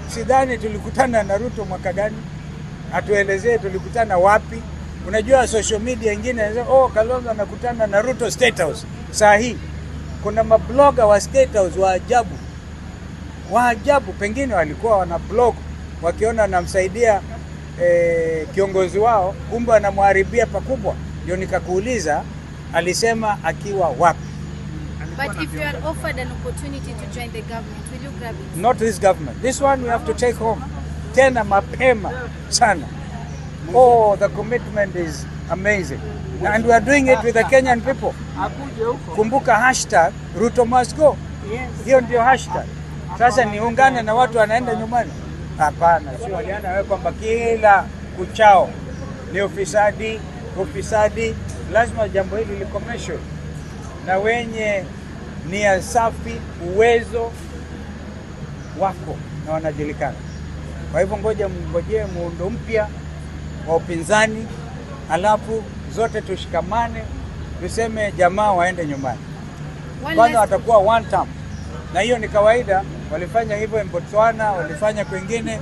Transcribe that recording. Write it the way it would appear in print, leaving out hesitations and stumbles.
sidhani tulikutana na Ruto mwaka gani, atuelezee tulikutana wapi. Unajua social media ingine Kalonzo anakutana na Ruto State House. Saa hii kuna mabloga wa State House wa ajabu, pengine walikuwa wana blog wakiona anamsaidia kiongozi wao, kumbe anamharibia pakubwa. Ndio nikakuuliza alisema akiwa wapi. But if you are offered an opportunity to join the government, will you grab it? Not this government. This one we have to take home. Tena mapema sana. Oh, the commitment is amazing. And we are doing it with the Kenyan people. Kumbuka hashtag Ruto must go. Hiyo ndio hashtag. Sasa niungane na watu wanaenda nyumbani? Hapana, sio waliana wewe kwamba kila kuchao ni ufisadi. Lazima jambo hili likomeshwe na wenye nia safi, uwezo wako na wanajulikana. Kwa hivyo ngojee muundo mpya wa upinzani, alafu zote tushikamane, tuseme jamaa waende nyumbani. Kwanza watakuwa one term. Na hiyo ni kawaida, walifanya hivyo Botswana, walifanya kwingine.